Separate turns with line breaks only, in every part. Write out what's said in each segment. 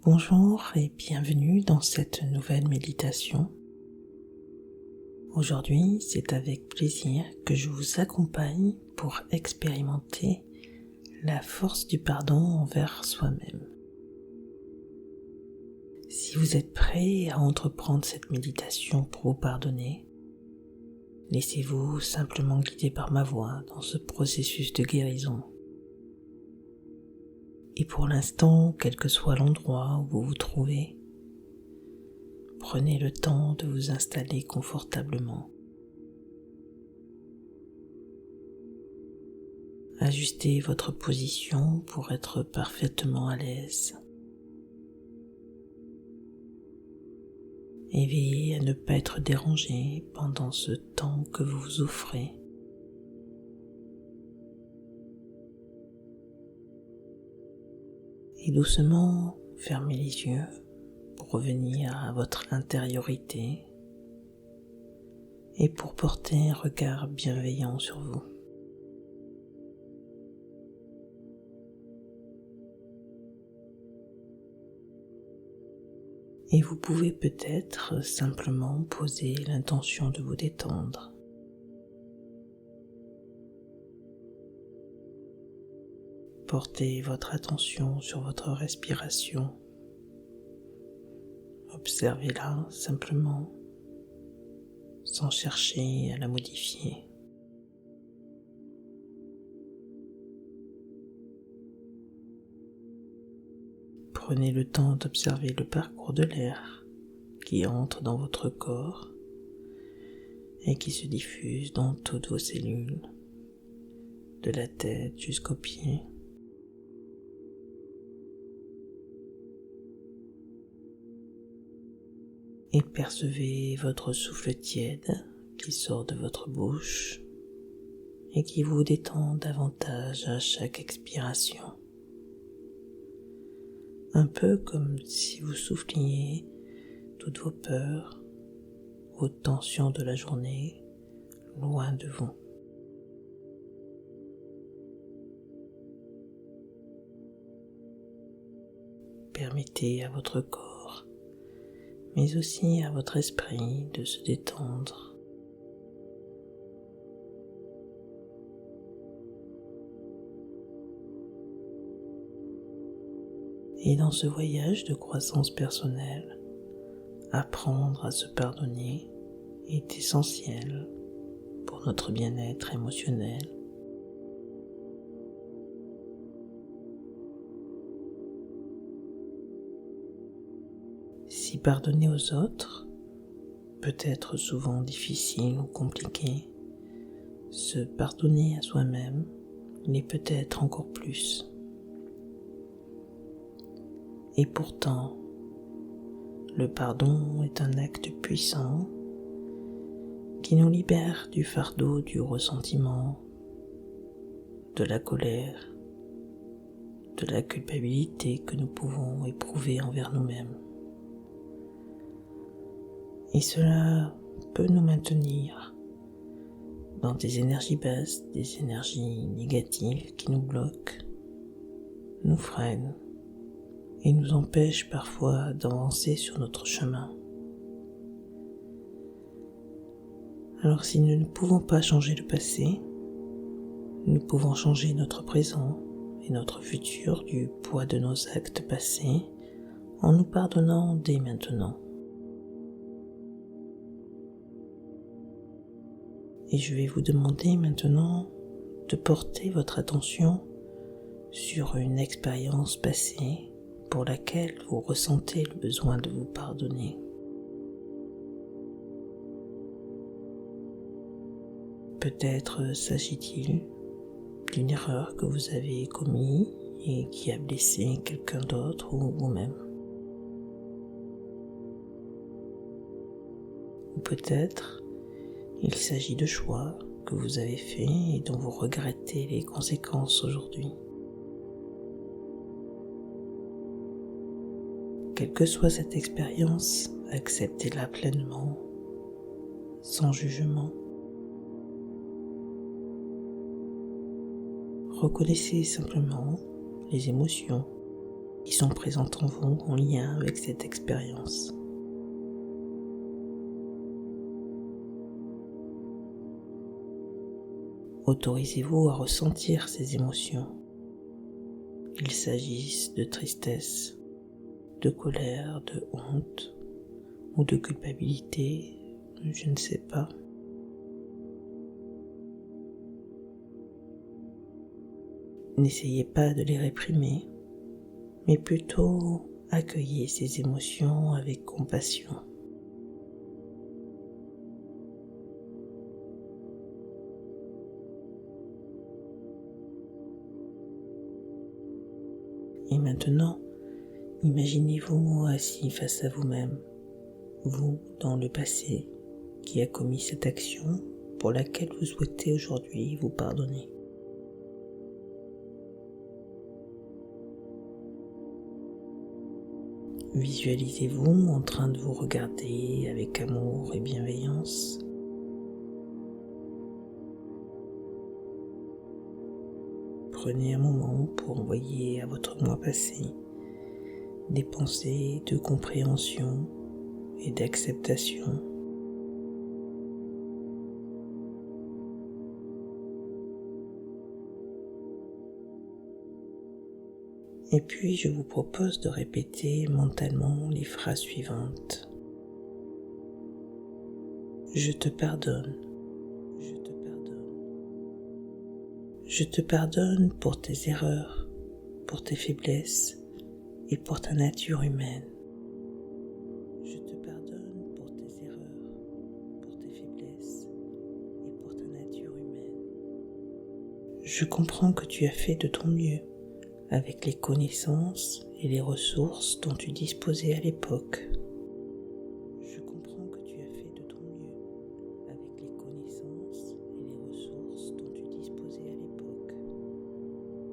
Bonjour et bienvenue dans cette nouvelle méditation. Aujourd'hui, c'est avec plaisir que je vous accompagne pour expérimenter la force du pardon envers soi-même. Si vous êtes prêt à entreprendre cette méditation pour vous pardonner, laissez-vous simplement guider par ma voix dans ce processus de guérison. Et pour l'instant, quel que soit l'endroit où vous vous trouvez, prenez le temps de vous installer confortablement. Ajustez votre position pour être parfaitement à l'aise. Et veillez à ne pas être dérangé pendant ce temps que vous vous offrez. Et doucement, fermez les yeux pour revenir à votre intériorité et pour porter un regard bienveillant sur vous. Et vous pouvez peut-être simplement poser l'intention de vous détendre. Portez votre attention sur votre respiration. Observez-la simplement, sans chercher à la modifier. Prenez le temps d'observer le parcours de l'air qui entre dans votre corps et qui se diffuse dans toutes vos cellules, de la tête jusqu'aux pieds. Et percevez votre souffle tiède qui sort de votre bouche et qui vous détend davantage à chaque expiration. Un peu comme si vous souffliez toutes vos peurs, vos tensions de la journée, loin de vous. Permettez à votre corps, mais aussi à votre esprit de se détendre. Et dans ce voyage de croissance personnelle, apprendre à se pardonner est essentiel pour notre bien-être émotionnel. Si pardonner aux autres peut être souvent difficile ou compliqué, se pardonner à soi-même l'est peut-être encore plus. Et pourtant, le pardon est un acte puissant qui nous libère du fardeau du ressentiment, de la colère, de la culpabilité que nous pouvons éprouver envers nous-mêmes. Et cela peut nous maintenir dans des énergies basses, des énergies négatives qui nous bloquent, nous freinent et nous empêchent parfois d'avancer sur notre chemin. Alors si nous ne pouvons pas changer le passé, nous pouvons changer notre présent et notre futur du poids de nos actes passés en nous pardonnant dès maintenant. Et je vais vous demander maintenant de porter votre attention sur une expérience passée pour laquelle vous ressentez le besoin de vous pardonner. Peut-être s'agit-il d'une erreur que vous avez commise et qui a blessé quelqu'un d'autre ou vous-même. Ou peut-être il s'agit de choix que vous avez faits et dont vous regrettez les conséquences aujourd'hui. Quelle que soit cette expérience, acceptez-la pleinement, sans jugement. Reconnaissez simplement les émotions qui sont présentes en vous en lien avec cette expérience. Autorisez-vous à ressentir ces émotions, qu'il s'agisse de tristesse, de colère, de honte ou de culpabilité, je ne sais pas. N'essayez pas de les réprimer, mais plutôt accueillez ces émotions avec compassion. Et maintenant, imaginez-vous assis face à vous-même, vous dans le passé, qui a commis cette action pour laquelle vous souhaitez aujourd'hui vous pardonner. Visualisez-vous en train de vous regarder avec amour et bienveillance. Prenez un moment pour envoyer à votre moi passé des pensées de compréhension et d'acceptation. Et puis je vous propose de répéter mentalement les phrases suivantes. Je te pardonne. Je te pardonne. Je te pardonne pour tes erreurs, pour tes faiblesses et pour ta nature humaine. Je te pardonne pour tes erreurs, pour tes faiblesses et pour ta nature humaine. Je comprends que tu as fait de ton mieux avec les connaissances et les ressources dont tu disposais à l'époque. Je comprends que tu as fait de ton mieux avec les connaissances et les ressources dont tu disposais à l'époque.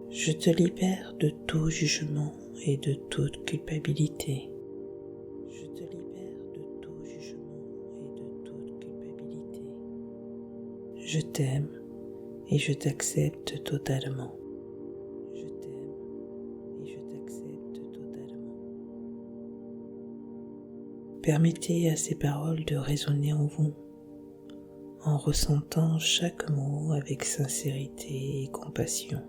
Je te libère de tout jugement et de toute culpabilité. Je te libère de tout jugement et de toute culpabilité. Je t'aime et je t'accepte totalement. Je t'aime et je t'accepte totalement. Permettez à ces paroles de résonner en vous, en ressentant chaque mot avec sincérité et compassion.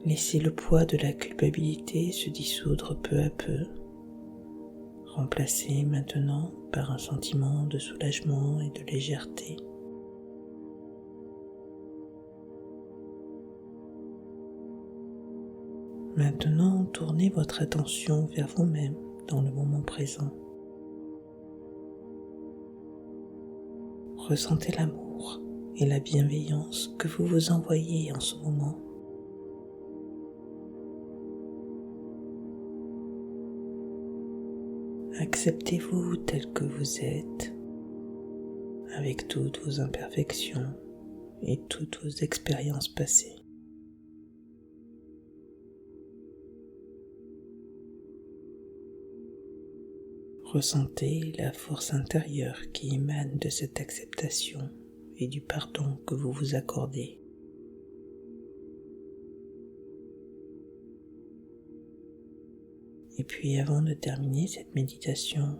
Laissez le poids de la culpabilité se dissoudre peu à peu. Remplacez maintenant par un sentiment de soulagement et de légèreté. Maintenant, tournez votre attention vers vous-même dans le moment présent. Ressentez l'amour et la bienveillance que vous vous envoyez en ce moment. Acceptez-vous tel que vous êtes, avec toutes vos imperfections et toutes vos expériences passées. Ressentez la force intérieure qui émane de cette acceptation et du pardon que vous vous accordez. Et puis avant de terminer cette méditation,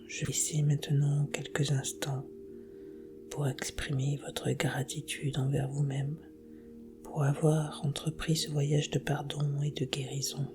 je vais laisser maintenant quelques instants pour exprimer votre gratitude envers vous-même pour avoir entrepris ce voyage de pardon et de guérison.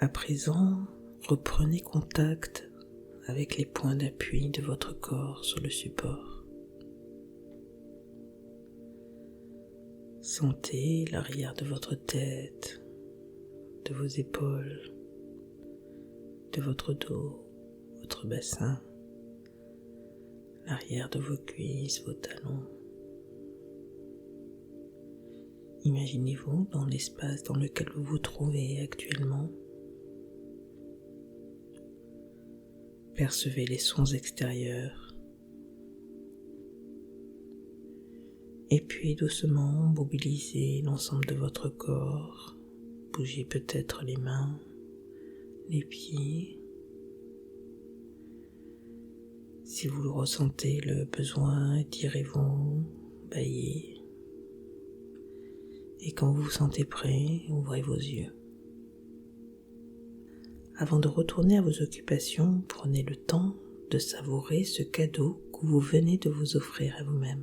À présent, reprenez contact avec les points d'appui de votre corps sur le support. Sentez l'arrière de votre tête, de vos épaules, de votre dos, votre bassin, l'arrière de vos cuisses, vos talons. Imaginez-vous dans l'espace dans lequel vous vous trouvez actuellement. Percevez les sons extérieurs. Et puis doucement mobilisez l'ensemble de votre corps. Bougez peut-être les mains, les pieds. Si vous le ressentez, le besoin, étirez-vous, baillez. Et quand vous vous sentez prêt, ouvrez vos yeux. Avant de retourner à vos occupations, prenez le temps de savourer ce cadeau que vous venez de vous offrir à vous-même.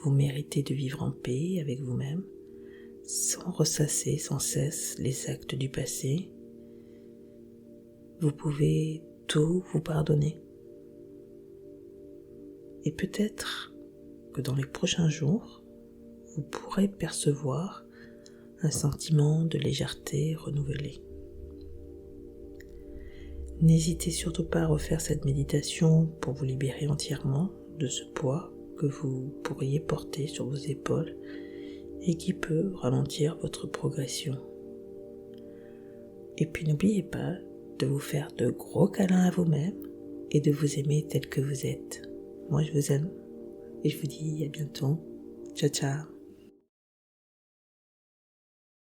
Vous méritez de vivre en paix avec vous-même, sans ressasser sans cesse les actes du passé. Vous pouvez tout vous pardonner. Et peut-être que dans les prochains jours, vous pourrez percevoir un sentiment de légèreté renouvelé. N'hésitez surtout pas à refaire cette méditation pour vous libérer entièrement de ce poids que vous pourriez porter sur vos épaules et qui peut ralentir votre progression. Et puis n'oubliez pas de vous faire de gros câlins à vous-même et de vous aimer tel que vous êtes. Moi je vous aime et je vous dis à bientôt. Ciao ciao.